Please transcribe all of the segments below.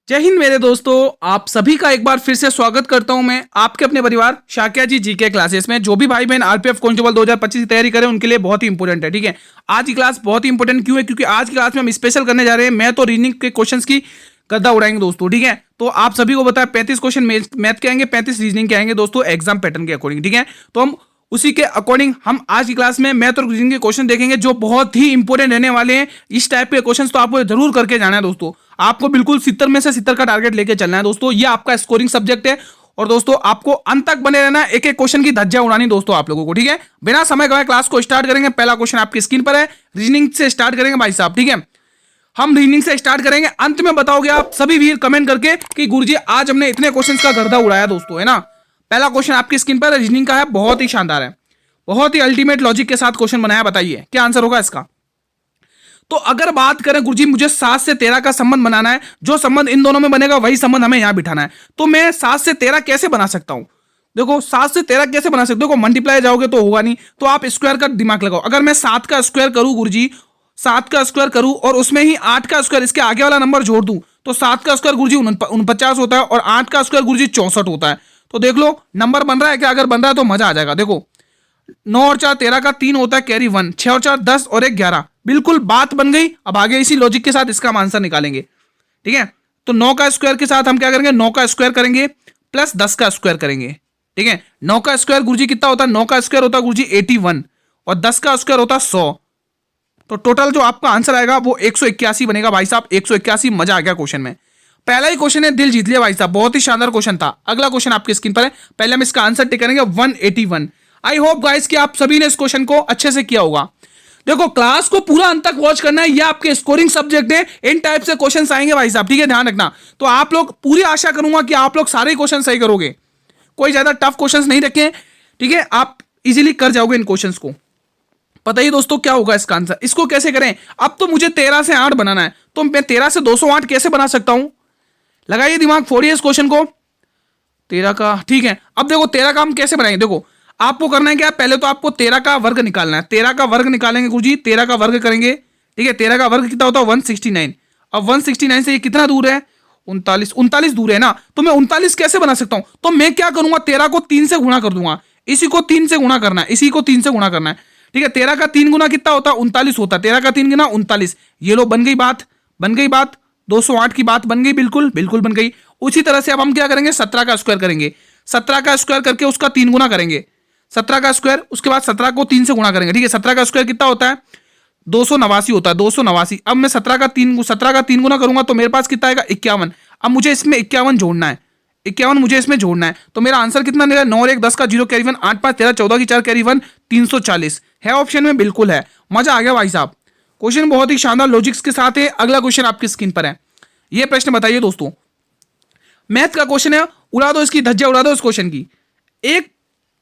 जय हिंद मेरे दोस्तों, आप सभी का एक बार फिर से स्वागत करता हूं मैं आपके अपने परिवार शाक्या जी जीके क्लासेस में। जो भी भाई बहन आरपीएफ कांस्टेबल 2025 की तैयारी करें उनके लिए बहुत ही इंपॉर्टेंट है। ठीक है, आज की क्लास बहुत ही इंपॉर्टेंट क्यों है? क्योंकि आज की क्लास में हम स्पेशल करने जा रहे हैं। मैं तो रीजनिंग के क्वेश्चंस की गद्दा उड़ाएंगे दोस्तों। ठीक है, तो आप सभी को बताया 35 क्वेश्चन मैथ के आएंगे, 35 रीजनिंग के आएंगे दोस्तों, एग्जाम पैटर्न के अकॉर्डिंग। ठीक है, तो हम उसी के अकॉर्डिंग हम आज की क्लास में मैथ और रीजनिंग के क्वेश्चन देखेंगे जो बहुत ही इंपॉर्टेंट रहने वाले हैं। इस टाइप के क्वेश्चंस तो आपको जरूर करके जाना है दोस्तों। आपको बिल्कुल 70 में से 70 का टारगेट लेके चलना है दोस्तों। ये आपका स्कोरिंग सब्जेक्ट है और दोस्तों आपको अंत तक बने रहना है। एक एक क्वेश्चन की धज्जियां उड़ानी दोस्तों आप लोगों को। ठीक है, बिना समय गवाए क्लास को स्टार्ट करेंगे। पहला क्वेश्चन आपकी स्क्रीन पर है, रीजनिंग से स्टार्ट करेंगे भाई साहब। ठीक है, हम रीजनिंग से स्टार्ट करेंगे। अंत में बताओगे आप सभी वीर कमेंट करके कि गुरुजी आज हमने इतने क्वेश्चंस का गर्दा उड़ाया दोस्तों, है ना। पहला क्वेश्चन आपकी स्क्रीन पर रीजनिंग का है, बहुत ही शानदार है, बहुत ही अल्टीमेट लॉजिक के साथ क्वेश्चन बनाया। बताइए क्या आंसर होगा इसका। तो अगर बात करें गुरुजी मुझे 7 से 13 का संबंध बनाना है, जो संबंध इन दोनों में बनेगा वही संबंध हमें यहां बिठाना है। तो मैं 7 से 13 कैसे बना सकता हूं? देखो 7 से 13 कैसे बना सकते हो? मल्टीप्लाई जाओगे तो होगा नहीं, तो आप स्क्वायर का दिमाग लगाओ। अगर मैं 7 का स्क्वायर करूं गुरुजी, 7 का स्क्वायर करूं और उसमें ही 8 का स्क्वायर इसके आगे वाला नंबर जोड़ दूं तो 7 का स्क्वायर गुरुजी 49 होता है और 8 का स्क्वायर गुरुजी 64 होता है। तो देख लो नंबर बन रहा है क्या? अगर बन रहा है तो मजा आ जाएगा। देखो 9 और 4 13 का 3 होता है, कैरी 1, 6 और 4 10 और 1 11। बिल्कुल बात बन गई। अब आगे इसी लॉजिक के साथ इसका हम आंसर निकालेंगे। ठीक है, तो 9 का स्क्वायर के साथ हम क्या करेंगे? 9 का स्क्वायर करेंगे प्लस 10 का स्क्वायर करेंगे। ठीक है, 9 का स्क्वायर गुरुजी कितना होता है? 9 का स्क्वायर होता है गुरुजी 81 और 10 का स्क्वायर होता है 100। तो टोटल जो आपका आंसर आएगा वो 181 बनेगा भाई साहब। 181। मजा आ गया क्वेश्चन में। पहला ही क्वेश्चन है, दिल जीत लिया भाई साहब, बहुत ही शानदार क्वेश्चन था। अगला क्वेश्चन आपकी स्क्रीन पर है, पहले हम इसका आंसर टिक करेंगे 181। आई होप गाइस कि आप सभी ने इस क्वेश्चन को अच्छे से किया होगा। देखो क्लास को पूरा अंत तक वॉच करना है, ये आपके स्कोरिंग सब्जेक्ट है। इन टाइप से क्वेश्चंस आएंगे भाई साहब। ठीक है, ध्यान रखना। तो आप लोग पूरी आशा करूंगा कि आप लोग सारे क्वेश्चन सही करोगे, कोई ज्यादा टफ क्वेश्चन नहीं रखे। ठीक है, आप इजीली कर जाओगे इन क्वेश्चंस को। पता ही दोस्तों क्या होगा इसका आंसर। इसको कैसे करें? अब तो मुझे 13 से 8 बनाना है, तो मैं 13 से 208 कैसे बना सकता हूं? लगाइए दिमाग, फोड़िए इस क्वेश्चन को। 13 का, ठीक है। अब देखो 13 का हम कैसे बनाएंगे? देखो आपको करना है क्या? पहले तो आपको 13 का वर्ग निकालना है। 13 का वर्ग निकालेंगे गुरुजी, 13 का वर्ग करेंगे। ठीक है, 13 का वर्ग कितना होता है? 169। अब 169 से ये कितना दूर है? 39 दूर है ना। तो मैं 39 कैसे बना सकता हूं? तो मैं क्या करूंगा? 13 को 3 से गुणा कर दूंगा। इसी को 3 से गुणा करना है, इसी को 3 से गुणा करना है। ठीक है, 13 का 3 गुना कितना होता है? 39 होता है। 13 का 3 गुना 39। ये लो, बन गई बात, बन गई बात। 208 की बात बन गई, बिल्कुल बिल्कुल बन गई। उसी तरह से अब हम क्या करेंगे? 17 का स्क्वायर करेंगे। 17 का स्क्वायर करके उसका 3 गुना करेंगे। 17 का स्क्वायर, उसके बाद 17 को 3 से गुणा करेंगे। ठीक है, 17 का स्क्वायर कितना होता है? 289 होता है, 289। अब मैं 17 का 3 गुना करूंगा तो मेरे पास कितना आएगा? 51। अब मुझे इसमें 51 जोड़ना है, 51 मुझे इसमें जोड़ना है। तो मेरा आंसर कितना निकला? 9 और 1 10 का 0 कैरी 1, 8 5 13 14 की 4 कैरी 1, 340 है ऑप्शन में। बिल्कुल है। मजा आ गया भाई साहब। क्वेश्चन बहुत ही शानदार लॉजिक्स के साथ है। अगला क्वेश्चन आपकी स्क्रीन पर है। यह प्रश्न बताइए दोस्तों, मैथ का क्वेश्चन है, उड़ा दो इसकी धज्जियां, उड़ा दो इस क्वेश्चन की। एक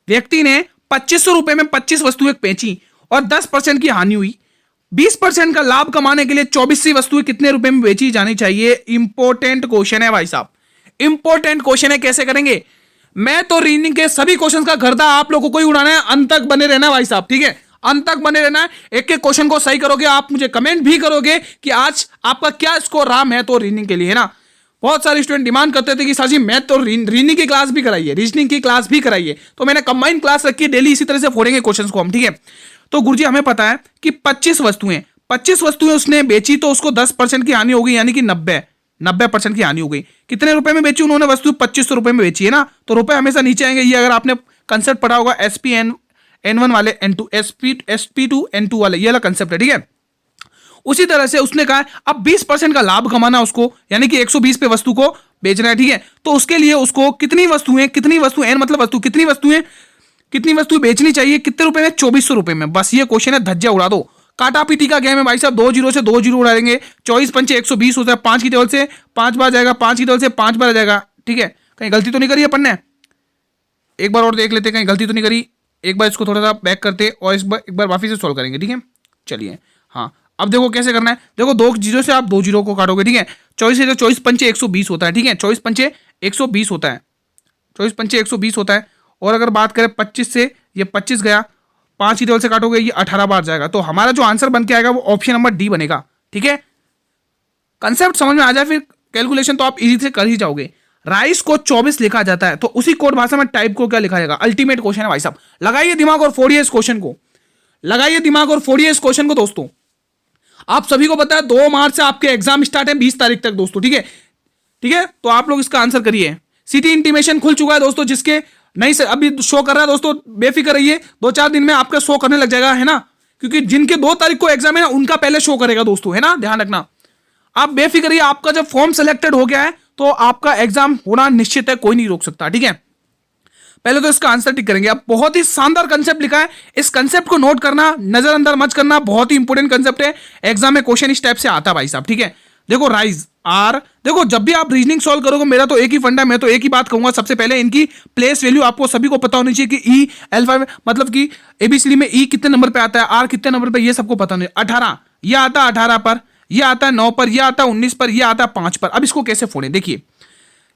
व्यक्ति ने 2500 रुपए में 25 वस्तुएं बेची और 10% की हानि हुई। 20% का लाभ कमाने के लिए 24 वस्तुएं कितने रुपए में बेची जानी चाहिए? इंपॉर्टेंट क्वेश्चन है भाई साहब, इंपॉर्टेंट क्वेश्चन है। कैसे करेंगे? मैं तो रीजनिंग के सभी क्वेश्चन का गर्दा आप लोगों को ही उड़ाना है। अंत तक बने रहना भाई साहब। ठीक है, अंत तक बने रहना है। एक एक क्वेश्चन को सही करोगे, आप मुझे कमेंट भी करोगे कि आज आपका क्या स्कोर रहा मैथ और रीजनिंग के लिए, है ना। बहुत सारे स्टूडेंट डिमांड करते थे कि सर जी मैथ और रीजनिंग की क्लास भी कराइए, रीजनिंग की क्लास भी कराइए। तो मैंने कंबाइंड क्लास रखी है, डेली इसी तरह से फोड़ेंगे क्वेश्चंस को हम। ठीक है, तो गुरुजी हमें पता है कि 25 वस्तुएं उसने बेची तो उसको 10% की हानि हो गई, यानी कि 90% की हानि हो गई। कितने रुपए में बेची उन्होंने वस्तु? 2500 रुपए में बेची, है ना। तो रुपए हमेशा नीचे आएंगे। ये अगर आपने कंसेप्ट पढ़ा होगा SPN1 वाले, N2 SP2 N2 वाले, ये वाला कंसेप्ट है। ठीक है, उसी तरह से उसने कहा अब 20% का लाभ कमाना उसको, यानी कि 120 पे वस्तु को बेचना है। ठीक है, तो उसके लिए उसको कितनी वस्तुएं N मतलब वस्तु, कितनी वस्तुएं बेचनी चाहिए? कितने रुपए में? 2400 रुपए में। बस ये क्वेश्चन है, धज्जियां उड़ा दो। काटा पीटी का गेम है भाई साहब। 2 जीरो से 2 जीरो उड़ा देंगे। 24 पंचे 120 होता है। 5 की टेबल से 5 बार जाएगा, 5 की टेबल से 5 बार जाएगा। ठीक है, कहीं गलती तो नहीं करी अपन ने? एक बार और देख लेते, कहीं गलती तो नहीं करी। एक बार इसको थोड़ा सा बैक करते और एक बार वापिस से सोल्व करेंगे। ठीक है, चलिए। हाँ, अब देखो कैसे करना है। देखो 2 जीरो से आप 2 जीरो को काटोगे। ठीक है, 24 पंचे 120 होता है। ठीक है, 24 पंचे 120 होता है, 24 पंचे 120 होता है। और अगर बात करें 25 से, ये 25 गया, 5 की टेबल से काटोगे, ये 18 बार जाएगा। तो हमारा जो आंसर बन के आएगा वो ऑप्शन नंबर डी बनेगा। ठीक है, कंसेप्ट समझ में आ जाए फिर कैलकुलेशन तो आप इजी से कर ही जाओगे। राइस को 24 लिखा जाता है तो उसी कोड भाषा में टाइप को क्या लिखा जाएगा? अल्टीमेट क्वेश्चन है भाई साहब। लगाइए दिमाग और फोड़िए इस क्वेश्चन को, लगाइए दिमाग और फोड़िए इस क्वेश्चन को दोस्तों। आप सभी को पता है 2 मार्च से आपके एग्जाम स्टार्ट है 20 तारीख तक दोस्तों, ठीक है, ठीक है। तो आप लोग इसका आंसर करिए। सिटी इंटीमेशन खुल चुका है दोस्तों, जिसके नहीं से अभी शो कर रहा है दोस्तों, बेफिक्र रहिए, 2-4 दिन में आपका शो करने लग जाएगा, है ना, क्योंकि जिनके 2 तारीख को एग्जाम है ना उनका पहले शो करेगा दोस्तों, है ना, ध्यान रखना। आप बेफिक्र रहिए, आपका जब फॉर्म सेलेक्टेड हो गया है तो आपका एग्जाम होना निश्चित है, कोई नहीं रोक सकता, ठीक है। पहले तो इसका आंसर टिक करेंगे। अब बहुत ही शानदार कंसेप्ट लिखा है, इस कंसेप्ट को नोट करना, नजरअंदर मत करना, बहुत ही इंपॉर्टेंट कंसेप्ट है, एग्जाम में क्वेश्चन इस टाइप से आता है भाई साहब, ठीक है। देखो राइज आर, देखो जब भी आप रीजनिंग सॉल्व करोगे मेरा तो एक ही फंडा, मैं तो एक ही बात कहूंगा, सबसे पहले इनकी प्लेस वैल्यू आपको सभी को पता होनी चाहिए कि ई अल्फा में, मतलब कि एबीसीडी में ई कितने नंबर पे आता है, आर कितने नंबर पे, ये सबको पता होनी। 18 ये आता है 18 पर, ये आता है 9 पर, ये आता है 19 पर, ये आता है 5 पर। अब इसको कैसे फोड़े, देखिए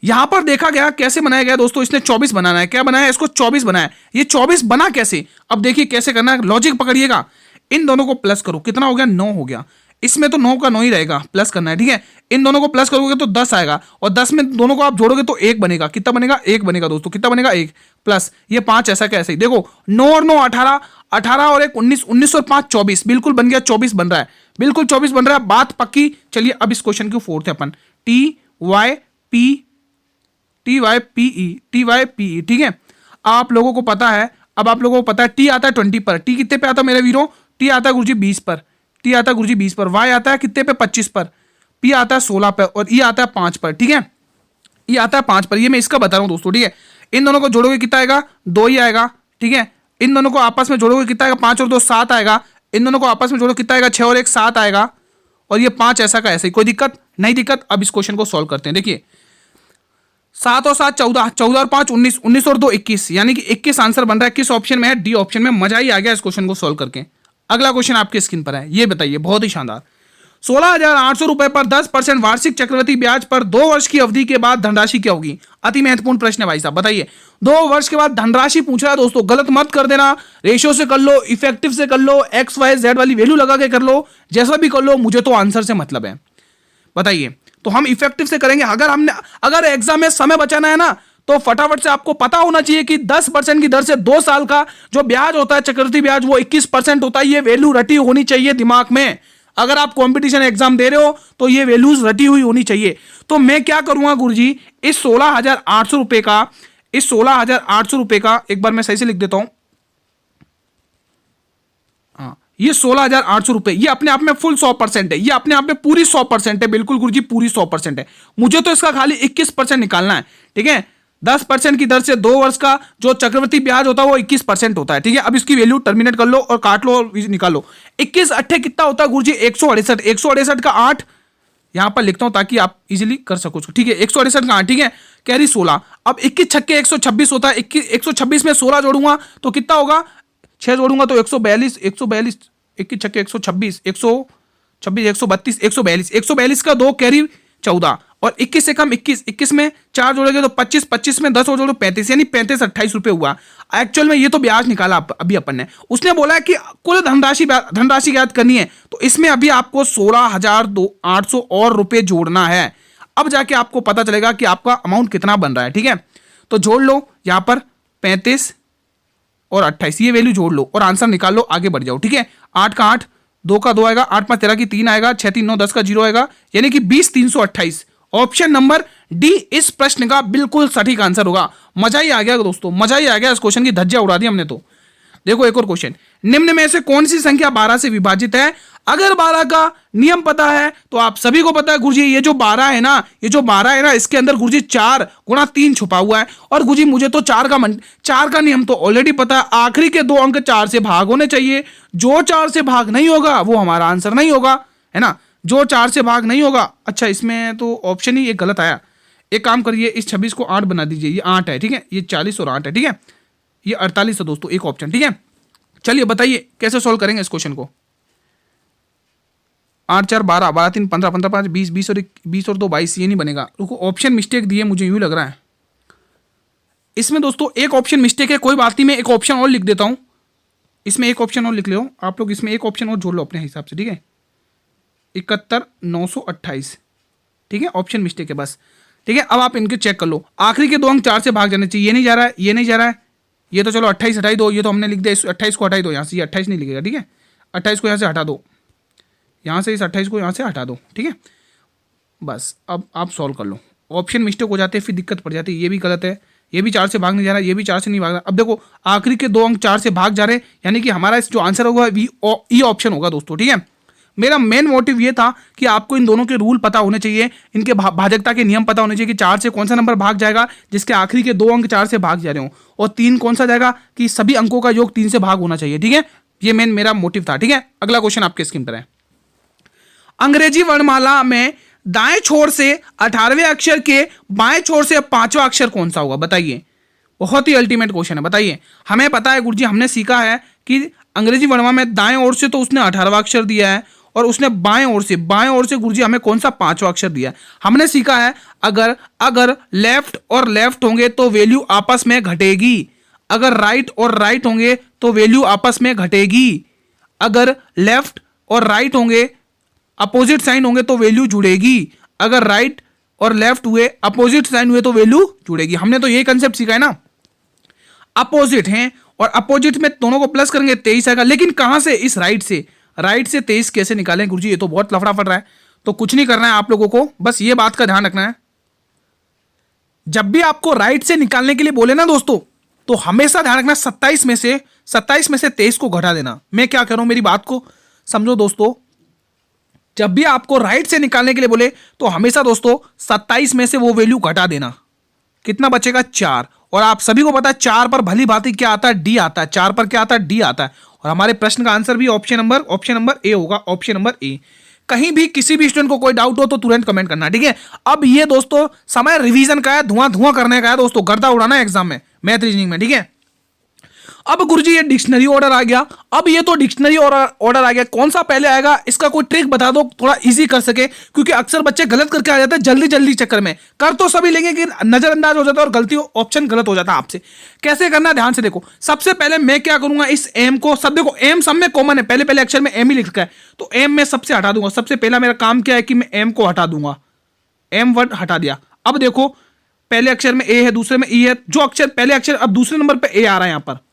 यहां पर देखा गया कैसे बनाया गया दोस्तों, इसने 24 बनाना है, क्या बनाया है, इसको 24 बनाया है। ये 24 बना कैसे, अब देखिए कैसे करना है, लॉजिक पकड़िएगा। इन दोनों को प्लस करो, कितना हो गया, 9 हो गया। इसमें तो 9 का 9 ही रहेगा, प्लस करना है, ठीक है। इन दोनों को प्लस करोगे तो 10 आएगा, और 10 में दोनों को आप जोड़ोगे तो 1 बनेगा। कितना बनेगा, 1 बनेगा दोस्तों, कितना बनेगा, 1 प्लस ये 5, ऐसा कैसे, देखो 9 और 9 18, 18 और 1 19, 19 और 5 24, बिल्कुल बन गया, 24 बन रहा है, बिल्कुल 24 बन रहा है, बात पक्की। चलिए अब इस क्वेश्चन की फोर्थ है अपन, TYPE, ठीक है। आप लोगों को पता है, अब आप लोगों को पता है टी आता है 20 पर, टी कितने पे आता है मेरे वीरों, टी आता है गुरुजी 20 पर, टी आता है गुरुजी 20 पर, वाई आता है कितने पे 25 पर, पी आता है 16 पर, और ई आता है 5 पर, ठीक है, ये आता है 5 पर। ये मैं इसका बता रहा हूं दोस्तों, ठीक है। इन दोनों को जोड़ोगे कितना आएगा, 2 ही आएगा, ठीक है। इन दोनों को आपस में जोड़ोगे कितना आएगा, 5 और 2 7 आएगा। इन दोनों को आपस में जोड़ो कितना आएगा, 6 और 1 7 आएगा, और ये 5 ऐसा का ऐसे ही, कोई दिक्कत नहीं, दिक्कत। अब इस क्वेश्चन को सॉल्व करते हैं, देखिए 7 और 7 14, 14 और 5 19, 19 और 2 21, यानी कि 21 आंसर बन रहा है। किस ऑप्शन में है, डी ऑप्शन में। मजा ही आ गया इस क्वेश्चन को सॉल्व करके। अगला क्वेश्चन आपके स्क्रीन पर है, ये बताइए, बहुत ही शानदार। 16,800 रुपए पर 10% वार्षिक चक्रवृद्धि ब्याज पर 2 वर्ष की अवधि के बाद धनराशि क्या होगी? अति महत्वपूर्ण प्रश्न है भाई साहब, बताइए। 2 वर्ष के बाद धनराशि पूछ रहा है दोस्तों, गलत मत कर देना, रेशियो से कर लो, इफेक्टिव से कर लो, एक्स वाई जेड वाली वैल्यू लगा के कर लो, जैसा भी कर लो, मुझे तो आंसर से मतलब है। बताइए, तो हम इफेक्टिव से करेंगे। अगर एग्जाम में समय बचाना है ना, तो फटाफट से आपको पता होना चाहिए कि 10% की दर से 2 साल का जो ब्याज होता है, चक्रवृद्धि ब्याज, वो 21% होता है। ये वैल्यू रटी होनी चाहिए दिमाग में। अगर आप कंपटीशन एग्जाम दे रहे हो तो ये वैल्यूज रटी हुई होनी चाहिए। तो मैं क्या करूंगा गुरुजी, इस 16,800 रुपए का, इस 16,800 रुपए का एक बार मैं सही से लिख देता हूं। ये 16,800 रुपए, ये अपने आप में फुल 100% है, ये अपने आप में पूरी 100% है, बिल्कुल गुरुजी पूरी 100% है। मुझे तो इसका खाली 21% निकालना है, ठीक है। 10% की दर से 2 वर्ष का जो चक्रवृद्धि ब्याज होता है वो 21% होता है, ठीक है। अब इसकी वैल्यू टर्मिनेट कर लो और काट लो और निकालो। 21 अट्ठे कितना होता है गुरुजी, 168, 168 का 8 यहां पर लिखता हूं ताकि आप इजीली कर सको, ठीक है। 168 का 8, ठीक है, कैरी 16। अब 21 छक्के 126 होता है, 126 में 16 जोड़ूंगा तो कितना होगा, 6 जोड़ूंगा तो 142, 21 छक्के 126, 126 132, 142, 142 का 2 कैरी 14, और 21 से कम 21, 21 में 4 जोड़ेंगे तो 25, 25 में 10 और जोड़ो 35, यानी 35 28 रुपए हुआ। एक्चुअल में ये तो ब्याज निकाला अभी अपन ने। उसने बोला है कि कुल धनराशि ज्ञात करनी है, तो इसमें अभी आपको 16,800 और रुपए जोड़ना है। अब जाके आपको पता चलेगा कि आपका अमाउंट कितना बन रहा है, ठीक है। तो जोड़ लो यहां पर 35 और 28, ये वैल्यू जोड़ लो और आंसर निकाल लो, आगे बढ़ जाओ, ठीक है। 8 का 8, 2 का 2 आएगा, 8 5 13 की 3 आएगा, 6 3 9 10 का 0 आएगा, यानी कि 20,328। ऑप्शन नंबर डी इस प्रश्न का बिल्कुल सटीक आंसर होगा। मजा ही आ गया दोस्तों, मजा ही आ गया, इस क्वेश्चन की धज्जियां उड़ा दी हमने। तो देखो एक और क्वेश्चन, निम्न में से कौन सी संख्या 12 से विभाजित है? अगर 12 का नियम पता है तो आप सभी को पता है गुरुजी, ये जो 12 है ना, ये जो 12 है ना, इसके अंदर गुरुजी 4 गुणा 3 छुपा हुआ है। और गुरुजी मुझे तो 4 का नियम तो ऑलरेडी पता है, आखिरी के 2 अंक 4 से भाग होने चाहिए। जो 4 से भाग नहीं होगा वो हमारा आंसर नहीं होगा, है ना। जो 4 से भाग नहीं होगा, अच्छा इसमें तो ऑप्शन ही एक गलत आया। एक काम करिए, इस 26 को 8 बना दीजिए, ये 8 है, ठीक है, ये 40 और 8 है, ठीक है, ये 48 है दोस्तों, एक ऑप्शन, ठीक है। चलिए बताइए कैसे सोल्व करेंगे इस क्वेश्चन को। 8 4 12, 12 3 15, 15 5 20, 20 और 2 22, ये नहीं बनेगा। रुको, ऑप्शन मिस्टेक दिए मुझे, यूं लग रहा है इसमें दोस्तों एक ऑप्शन मिस्टेक है। कोई बात नहीं, मैं एक ऑप्शन और लिख देता हूं, इसमें एक ऑप्शन और लिख लो आप लोग, इसमें एक ऑप्शन और जोड़ लो अपने हिसाब से, ठीक है। 71 928, ठीक है, ऑप्शन मिस्टेक है बस। ठीक है, अब आप इनके चेक कर लो, आखिरी के 2 अंक 4 से भाग जाने चाहिए। ये नहीं जा रहा है, ये नहीं जा रहा है, ये तो चलो 28 हटाई दो, ये तो हमने लिख दिया, इस 28 को हटाई दो यहाँ से, ये 28 नहीं लिखेगा। ठीक है, 28 को यहाँ से हटा दो, यहाँ से इस 28 को यहाँ से हटा दो। ठीक है, बस अब आप सॉल्व कर लो। ऑप्शन मिस्टेक हो जाते हैं फिर दिक्कत पड़ जाती है, ये भी गलत है, ये भी 4 से भाग नहीं जा रहा, ये भी 4 से नहीं भाग रहा। अब देखो आखिरी के 2 अंक 4 से भाग जा रहे हैं, यानी कि हमारा जो आंसर होगा ई ऑप्शन होगा दोस्तों। ठीक है, मेरा मेन मोटिव ये था कि आपको इन दोनों के रूल पता होने चाहिए, इनके भाजकता के नियम पता होने चाहिए कि 4 से कौन सा नंबर भाग जाएगा जिसके आखिरी के 2 अंक 4 से भाग जा रहे हो, और 3 कौन सा जाएगा कि सभी अंकों का योग 3 से भाग होना चाहिए। ठीक है, ये मेरा मोटिव था। ठीक है, अगला क्वेश्चन आपके स्क्रीन पर है। अंग्रेजी वर्णमाला में दाएं छोर से 18वें अक्षर के बाएं छोर से 5वां अक्षर कौन सा होगा, बताइए। बहुत ही अल्टीमेट क्वेश्चन है, बताइए। हमें पता है गुरुजी, हमने सीखा है कि अंग्रेजी वर्णमाला में दाएं ओर से तो उसने 18वां अक्षर दिया है, और उसने बाएं ओर से गुरुजी हमें कौन सा 5वां अक्षर दिया है। हमने सीखा है अगर लेफ्ट और लेफ्ट होंगे तो वैल्यू आपस में घटेगी, अगर राइट और राइट होंगे तो वैल्यू आपस में घटेगी, अगर लेफ्ट और राइट होंगे अपोजिट साइन होंगे तो वैल्यू जुड़ेगी, अगर राइट और लेफ्ट हुए अपोजिट साइन हुए तो वैल्यू जुड़ेगी। हमने तो यही कंसेप्ट सीखा है ना, अपोजिट हैं और अपोजिट में दोनों को प्लस करेंगे 23 आएगा, लेकिन कहां से, इस राइट से 23 कैसे निकालें गुरुजी, ये तो बहुत लफड़ा पड़ रहा है। तो कुछ नहीं करना है आप लोगों को, बस ये बात का ध्यान रखना है, जब भी आपको राइट से निकालने के लिए बोले ना दोस्तों, तो हमेशा ध्यान रखना 27 में से 23 को घटा देना। मैं क्या कह रहा हूं, मेरी बात को समझो दोस्तों, जब भी आपको राइट से निकालने के लिए बोले तो हमेशा दोस्तों 27 में से वो वैल्यू घटा देना। कितना बचेगा, 4। और आप सभी को पता है 4 पर भली भांति क्या आता है, डी आता है। 4 पर क्या आता है, डी आता है। और हमारे प्रश्न का आंसर भी ऑप्शन नंबर ए होगा, ऑप्शन नंबर ए। कहीं भी किसी भी स्टूडेंट को कोई डाउट हो तो तुरंत कमेंट करना। ठीक है, अब ये दोस्तों समय रिवीजन का है, धुआं करने का है दोस्तों, गर्दा उड़ाना है एग्जाम में, मैथ रीजनिंग में। ठीक है, अब गुरुजी ये डिक्शनरी ऑर्डर आ गया। अब ये तो डिक्शनरी ऑर्डर आ गया, कौन सा पहले आएगा इसका कोई ट्रिक बता दो, थोड़ा इजी कर सके, क्योंकि अक्सर बच्चे गलत करके आ जाते हैं जल्दी चक्कर में। कर तो सभी लेंगे कि नजरअंदाज हो जाता है और गलती ऑप्शन गलत हो जाता है आपसे। कैसे करना है ध्यान से देखो। सबसे पहले मैं क्या करूंगा, इस एम को, सब देखो एम सब में कॉमन है, पहले अक्षर में एम ही लिख रखा है, तो एम में सबसे हटा दूंगा। सबसे पहला मेरा काम क्या है कि मैं एम को हटा दूंगा, एम वर्ड हटा दिया। अब देखो पहले अक्षर में ए है, दूसरे में ई है, जो अक्षर पहले अक्षर अब दूसरे नंबर पे ए आ रहा है यहां पर।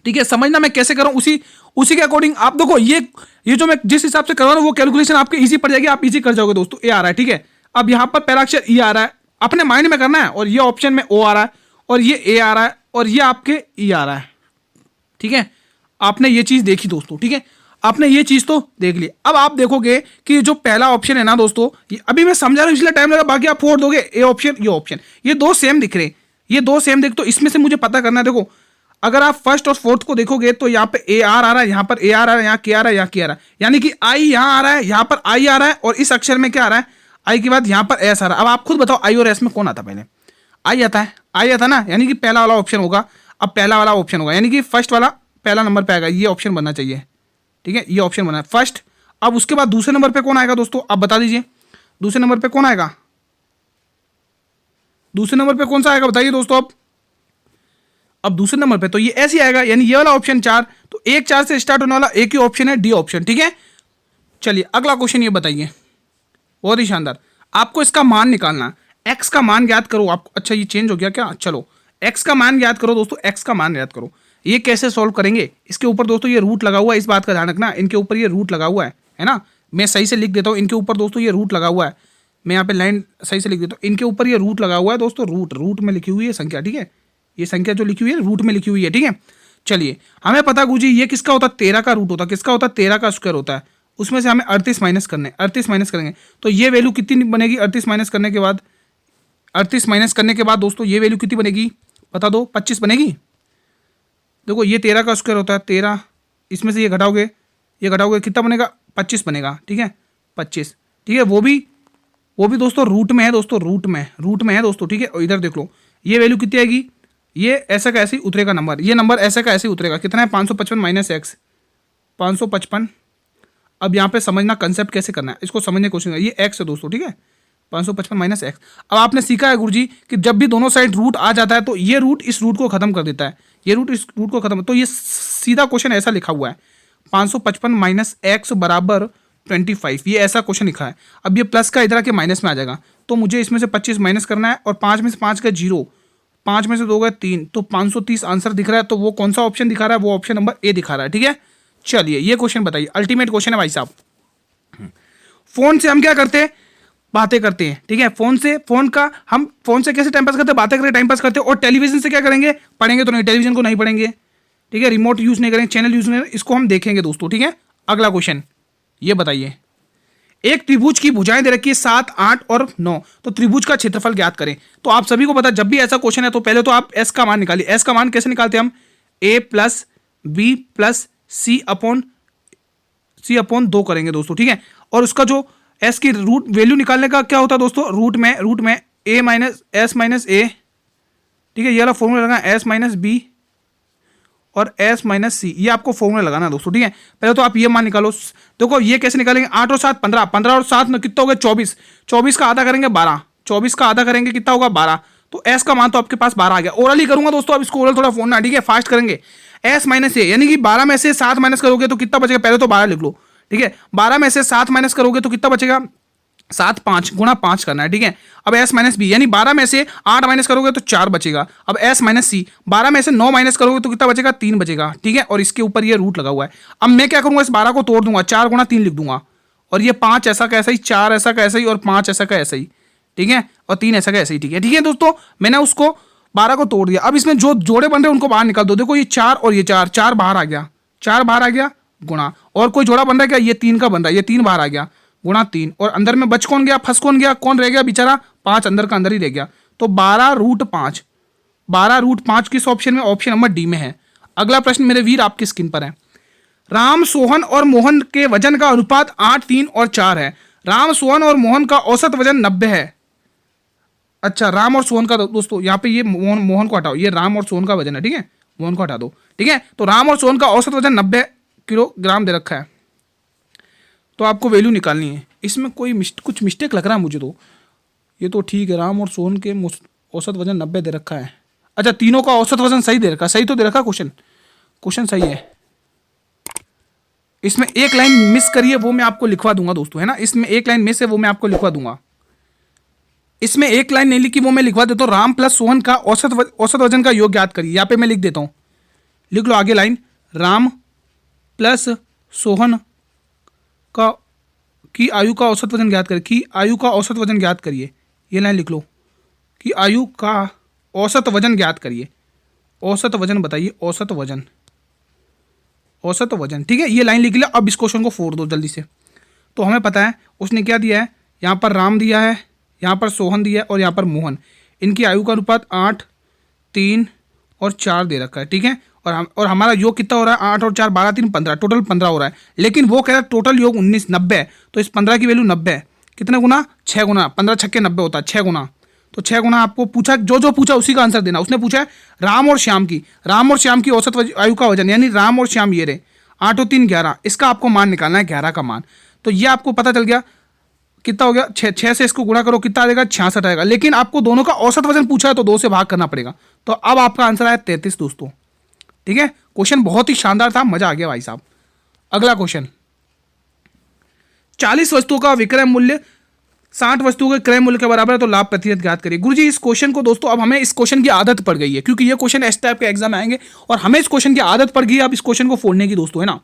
ठीक है, समझना मैं कैसे कर रहा हूं, उसी के अकॉर्डिंग आप देखो, ये जो मैं जिस हिसाब से कर रहा हूं वो कैलकुलेशन आपके इजी पड़ जाएगी, आप इजी कर जाओगे दोस्तों। ए आ रहा है, ठीक है, अब यहां पर पहला अक्षर ई आ रहा है, अपने माइंड में करना है, और ये ऑप्शन में ओ आ रहा है, और ये ए आ रहा है, और ये आपके ई आ रहा है। ठीक है, आपने ये चीज देखी दोस्तों। ठीक है, आपने ये चीज तो देख ली। अब आप देखोगे कि जो पहला ऑप्शन है ना दोस्तों, ये अभी मैं समझा रहा हूं इसलिए टाइम लगा, बाकी आप फोड़ दोगे। ए ऑप्शन, ये ऑप्शन, ये दो सेम दिख रहे हैं, ये दो सेम दिख, तो इसमें से मुझे पता करना है। देखो अगर आप फर्स्ट और फोर्थ को देखोगे तो यहाँ पे ए आर आ रहा है, यहाँ पर ए आर आ रहा है, यहाँ के आ रहा है, यहाँ के आ रहा है, यानी कि आई यहाँ आ रहा है, यहाँ पर आई आ रहा है, और इस अक्षर में क्या आ रहा है, आई के बाद यहाँ पर एस आ रहा है। अब आप खुद बताओ आई और एस में कौन आता है, पहले आई आता है, आई आता ना, यानी कि पहला वाला ऑप्शन होगा। अब पहला वाला ऑप्शन होगा, यानी कि फर्स्ट वाला पहला नंबर पे आएगा, ये ऑप्शन बनना चाहिए। ठीक है, ये ऑप्शन बना है फर्स्ट। अब उसके बाद दूसरे नंबर पे कौन आएगा दोस्तों, आप बता दीजिए, दूसरे नंबर पे कौन आएगा, दूसरे नंबर पे कौन सा आएगा बताइए दोस्तों। अब दूसरे नंबर पे तो ये ऐसे आएगा, यानी ये वाला ऑप्शन 4, तो 1-4 से स्टार्ट होने वाला एक ही ऑप्शन है, डी ऑप्शन। ठीक है, चलिए अगला क्वेश्चन ये बताइए, बहुत ही शानदार। आपको इसका मान निकालना, एक्स का मान ज्ञात करो। आपको अच्छा ये चेंज हो गया क्या, चलो एक्स का मान ज्ञात करो दोस्तों, एक्स का मान ज्ञात करो। ये कैसे सॉल्व करेंगे, इसके ऊपर दोस्तों ये रूट लगा हुआ है, इस बात का ध्यान रखना, इनके ऊपर ये रूट लगा हुआ है ना। मैं सही से लिख देता हूँ, इनके ऊपर दोस्तों ये रूट लगा हुआ है, मैं यहाँ पे लाइन सही से लिख देता हूँ, इनके ऊपर ये रूट लगा हुआ है दोस्तों, रूट में लिखी हुई है संख्या। ठीक है, ये संख्या जो लिखी हुई है रूट में लिखी हुई है। ठीक है, चलिए हमें पता गुरुजी ये किसका होता है, 13 का रूट होता है, किसका होता है, 13 का स्क्वायर होता है, उसमें से हमें 38 माइनस करने, 38 माइनस करेंगे तो ये वैल्यू कितनी बनेगी, 38 माइनस करने के बाद, 38 माइनस करने के बाद दोस्तों ये वैल्यू कितनी बनेगी बता दो, 25 बनेगी। देखो ये 13 का स्क्वायर होता है, 13, इसमें से ये घटाओगे कितना बनेगा, 25 बनेगा। ठीक है, 25। ठीक है, वो भी दोस्तों रूट में है दोस्तों, रूट में है दोस्तों। ठीक है, और इधर देख लो ये वैल्यू कितनी आएगी, ये ऐसा का ऐसे ही उतरेगा नंबर, ये नंबर ऐसा का ऐसे ही उतरेगा, कितना है 555 माइनस एक्स, 555। अब यहाँ पे समझना कंसेप्ट कैसे करना है, इसको समझने की कोशिश करें। ये एक्स है दोस्तों, ठीक है, 555 माइनस एक्स। अब आपने सीखा है गुरुजी कि जब भी दोनों साइड रूट आ जाता है तो ये रूट इस रूट को खत्म कर देता है, ये रूट इस रूट को खत्म, तो ये सीधा क्वेश्चन ऐसा लिखा हुआ है, 555 माइनस एक्स बराबर 25, ये ऐसा क्वेश्चन लिखा है। अब ये प्लस का इधर आके माइनस में आ जाएगा, तो मुझे इसमें से 25 माइनस करना है और 5 में से 5 का 0, 5 में से 2 का 3, तो 530 आंसर दिख रहा है। तो वो कौन सा ऑप्शन दिखा रहा है? वो ऑप्शन नंबर ए दिखा रहा है। ठीक है, चलिए ये क्वेश्चन बताइए, अल्टीमेट क्वेश्चन है भाई साहब। फोन से हम क्या करते हैं? बातें करते हैं। ठीक है, फोन से कैसे टाइम पास करते हैं? बातें करके टाइम पास करते हैं। और टेलीविजन से क्या करेंगे? पढ़ेंगे तो नहीं, टेलीविजन को नहीं पढ़ेंगे। ठीक है, रिमोट यूज नहीं करेंगे, चैनल यूज नहीं करेंगे, इसको हम देखेंगे दोस्तों। ठीक है, अगला क्वेश्चन ये बताइए, एक त्रिभुज की भुजाएं दे रखी है 7, 8 और 9, तो त्रिभुज का क्षेत्रफल ज्ञात करें। तो आप सभी को पता, जब भी ऐसा क्वेश्चन है तो पहले तो आप एस का मान निकालिए। एस का मान कैसे निकालते हैं हम? ए प्लस बी प्लस सी अपॉन 2 करेंगे दोस्तों। ठीक है, और उसका जो एस की रूट वैल्यू निकालने का क्या होता है दोस्तों? रूट में ए माइनस एस माइनस ए। ठीक है, ये वाला फॉर्मूला लगाना, एस माइनस बी और एस माइनस सी, ये आपको फॉर्मूला लगाना है दोस्तों। ठीक है, पहले तो आप ये मान निकालो। देखो ये कैसे निकालेंगे? 8 और 7 15, 15 और 7 में कितना हो गया? 24, 24 का आधा करेंगे 12, 24 का आधा करेंगे कितना होगा? 12। तो एस का मान तो आपके पास 12 आ गया। ओरली करूंगा दोस्तों, अब इसको ओरल थोड़ा फोन ना, ठीक है, फास्ट करेंगे। एस माइनस ए, यानी कि 12 में से 7 माइनस करोगे तो कितना बचेगा? पहले तो 12 लिख लो। ठीक है, 12 में से 7 माइनस करोगे तो कितना बचेगा? 7, 5 गुणा 5 करना है। ठीक है, अब एस माइनस बी, यानी 12 में से 8 माइनस करोगे तो 4 बचेगा। अब एस माइनस सी, 12 में से 9 माइनस करोगे तो कितना बचेगा? 3 बचेगा। ठीक है, और इसके ऊपर ये रूट लगा हुआ है। अब मैं क्या करूंगा? इस 12 को तोड़ दूंगा, 4 गुणा 3 लिख दूंगा, और ये 5 ऐसा का ऐसा ही, 4 ऐसा का ऐसा ही, और 5 ऐसा का ऐसा ही। ठीक है, और 3 ऐसा का ऐसा ही। ठीक है, ठीक है दोस्तों, मैंने उसको 12 को तोड़ दिया। अब इसमें जो जोड़े बन रहे हैं उनको बाहर निकाल दो। देखो ये 4 और ये 4, 4 बाहर आ गया, 4 बाहर आ गया, गुणा, और कोई जोड़ा बन रहा है क्या? ये 3 का बन रहा है, ये 3 बाहर आ गया, गुणा 3, और अंदर में बच कौन गया? फंस कौन गया? कौन रह गया बेचारा? 5 अंदर का अंदर ही रह गया। तो 12√5, 12√5 किस ऑप्शन में? ऑप्शन नंबर डी में है। अगला प्रश्न मेरे वीर आपकी स्क्रीन पर है। राम, सोहन और मोहन के वजन का अनुपात 8, 3 और 4 है। राम, सोहन और मोहन का औसत वजन 90 है। अच्छा, राम और सोहन का दोस्तों यहाँ पे ये मोहन को हटाओ, ये राम और सोहन का वजन है। ठीक है, मोहन को हटा दो। ठीक है, तो राम और सोहन का औसत वजन 90 किलोग्राम दे रखा है, तो आपको वैल्यू निकालनी है। इसमें कुछ मिस्टेक लग रहा है मुझे तो। ये तो ठीक है, राम और सोहन के औसत वजन 90 दे रखा है। अच्छा, तीनों का औसत वजन सही दे रखा है, सही तो दे रखा क्वेश्चन सही है। इसमें एक लाइन मिस करिए, वो मैं आपको लिखवा दूंगा दोस्तों, है ना। इसमें एक लाइन मिस है, वो मैं आपको लिखवा दूंगा। इसमें एक लाइन नहीं लिखी, वो मैं लिखवा देता हूँ। राम प्लस सोहन का औसत वजन का योग ज्ञात करिए। यहाँ पे मैं लिख देता हूँ, लिख लो आगे लाइन, राम प्लस सोहन की आयु का औसत वजन ज्ञात करिए। की आयु का औसत वजन ज्ञात करिए, ये लाइन लिख लो, कि आयु का औसत वजन ज्ञात करिए। औसत वजन बताइए, औसत वजन। ठीक है, ये लाइन लिख लिया। अब इस क्वेश्चन को फोड़ दो जल्दी से। तो हमें पता है उसने क्या दिया है, यहाँ पर राम दिया है, यहाँ पर सोहन दिया है, और यहाँ पर मोहन। इनकी आयु का अनुपात 8, 3 और 4 दे रखा है। ठीक है, और हमारा योग कितना हो रहा है? 8 और 4 12, 3 15, टोटल 15 हो रहा है। लेकिन वो कह रहा है टोटल योग 19 90 है, तो इस 15 की वैल्यू 90 है। कितने गुना? 6 गुना। 15 छक्के 90 होता है, 6 गुना। तो 6 गुना आपको पूछा, जो पूछा उसी का आंसर देना। उसने पूछा है राम और श्याम की औसत आयु का वजन, यानी राम और श्याम ये रहे, 8 और 3 11, इसका आपको मान निकालना है, 11 का मान। तो ये आपको पता चल गया कितना हो गया, 6 से इसको गुणा करो, कितना आ जाएगा? 66 आएगा। लेकिन आपको दोनों का औसत वजन पूछा है तो 2 से भाग करना पड़ेगा। तो अब आपका आंसर आया 33 दोस्तों। ठीक है, क्वेश्चन बहुत ही शानदार था, मजा आ गया भाई साहब। अगला क्वेश्चन, 40 वस्तुओं का विक्रय मूल्य 60 वस्तुओं के क्रय मूल्य के बराबर है, तो लाभ प्रतिशत ज्ञात करिए। गुरुजी इस क्वेश्चन को दोस्तों, अब हमें इस क्वेश्चन की आदत पड़ गई है, क्योंकि ये क्वेश्चन इस टाइप के एग्जाम में आएंगे और हमें इस क्वेश्चन की आदत पड़ गई है अब इस क्वेश्चन को फोड़ने की दोस्तों, है ना।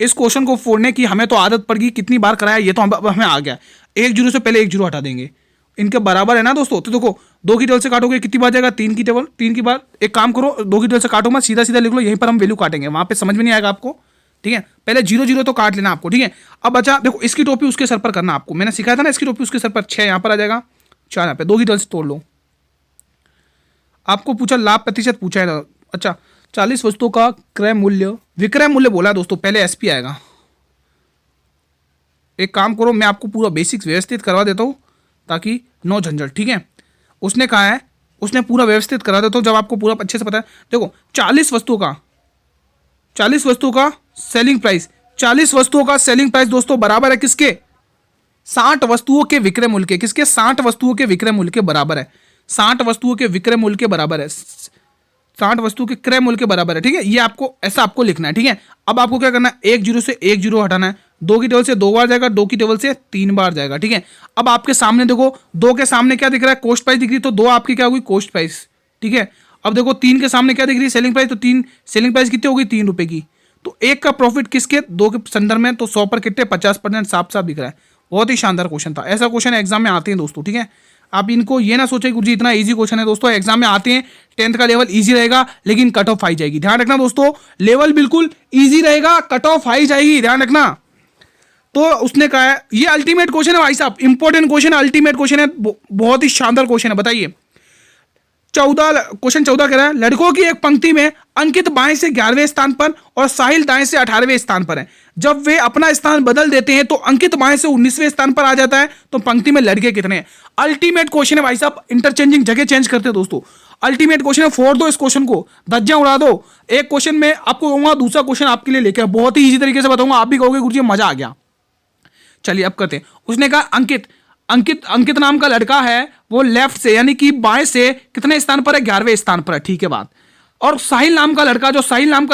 इस क्वेश्चन को फोड़ने की हमें तो आदत पड़ गई, कितनी बार कराया ये तो हमें आ गया। 1 जीरो से पहले 1 जीरो हटा देंगे, इनके बराबर है ना दोस्तों। तो देखो 2 की टेबल से काटोगे कितनी बार जाएगा? 3 की टेबल, 3 की बार। एक काम करो, 2 की टेबल से काटो मत, सीधा सीधा लिख लो, यहीं पर हम वैल्यू काटेंगे, वहां पे समझ में नहीं आएगा आपको। ठीक है, पहले 0 0 तो काट लेना आपको। ठीक है, अब अच्छा देखो, इसकी टोपी उसके सर पर करना आपको, मैंने सिखाया था ना, इसकी टोपी उसके सर पर, 6 यहाँ पर आ जाएगा, 4 यहाँ पे। 2 की टेबल से तोड़ लो। आपको पूछा लाभ प्रतिशत पूछा है। अच्छा, 40 वस्तुओं का क्रय मूल्य, विक्रय मूल्य बोला दोस्तों, पहले एसपी आएगा। एक काम करो, मैं आपको पूरा बेसिक्स व्यवस्थित करवा देता हूँ ताकि नो झंझट। ठीक है, उसने कहा है, उसने पूरा व्यवस्थित करा देता हूँ जब आपको पूरा अच्छे से पता है। देखो 40 वस्तुओं का सेलिंग प्राइस, 40 वस्तुओं का सेलिंग प्राइस दोस्तों बराबर है किसके? 60 वस्तुओं के विक्रय मूल्य के। किसके? 60 वस्तुओं के विक्रय मूल्य के बराबर है। 60 वस्तुओं के विक्रय मूल्य के बराबर है, 60 वस्तुओं के क्रय मूल्य के बराबर है। ठीक है, ये आपको ऐसा आपको लिखना है। ठीक है, अब आपको क्या करना है? 1 जीरो से 1 जीरो हटाना है, 2 की टेबल से 2 बार जाएगा, 2 की टेबल से 3 बार जाएगा, ठीक है। अब आपके सामने देखो 2 के सामने क्या दिख रहा है, कॉस्ट प्राइस दिख रही है, तो 2 आपकी क्या होगी, कॉस्ट प्राइस, ठीक है। अब देखो 3 के सामने क्या दिख रही है, सेलिंग प्राइस, तो 3 सेलिंग प्राइस कितनी होगी, 3 रुपए की। तो 1 का प्रॉफिट किसके, 2 के संदर्भ में, तो 100 पर कितने, 50% साफ साफ दिख रहा है। बहुत ही शानदार क्वेश्चन था। ऐसा क्वेश्चन एग्जाम में आते हैं दोस्तों, ठीक है। आप इनको ये ना सोचे गुरुजी इतना इजी क्वेश्चन है, दोस्तों एग्जाम में आते हैं। 10th का लेवल इजी रहेगा लेकिन कट ऑफ हाई जाएगी, ध्यान रखना दोस्तों। लेवल बिल्कुल इजी रहेगा, कट ऑफ हाई जाएगी, ध्यान रखना। तो उसने कहा है ये अल्टीमेट क्वेश्चन है भाई साहब, इंपॉर्टेंट क्वेश्चन है, अल्टीमेट क्वेश्चन है, बहुत ही शानदार क्वेश्चन है। बताइए 14 कह रहा है, लड़कों की एक पंक्ति में अंकित बाएं से 11वें स्थान पर और साहिल दाएं से 18वें स्थान पर है। जब वे अपना स्थान बदल देते हैं तो अंकित बाएं से 19वें स्थान पर आ जाता है। तो पंक्ति में लड़के कितने हैं। अल्टीमेट क्वेश्चन है भाई साहब, इंटरचेंजिंग जगह चेंज करते हैं दोस्तों। अल्टीमेट क्वेश्चन है, फोड़ दो इस क्वेश्चन को, धज्जियां उड़ा दो। एक क्वेश्चन में आपको कहूंगा, दूसरा क्वेश्चन आपके लिए लेकर बहुत ही ईजी तरीके से बताऊंगा, आप भी कहोगे गुरुजी मजा आ गया। चलिए अब करते हैं। उसने कहा अंकित नाम का लड़का है, वो लेफ्ट से यानी कि बाएं से कितने स्थान पर है, 11वें स्थान पर है, ठीक है बात। और साहिल नाम का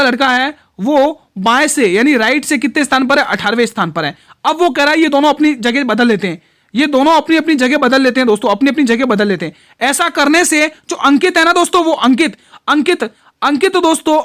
लड़का है वो बाएं से यानी राइट से कितने स्थान पर है, 18वें स्थान पर है। अब वो कह रहा है ये दोनों अपनी जगह बदल लेते हैं, ये दोनों अपनी अपनी जगह बदल लेते हैं दोस्तों, अपनी अपनी जगह बदल लेते हैं। ऐसा करने से जो अंकित है ना दोस्तों, वो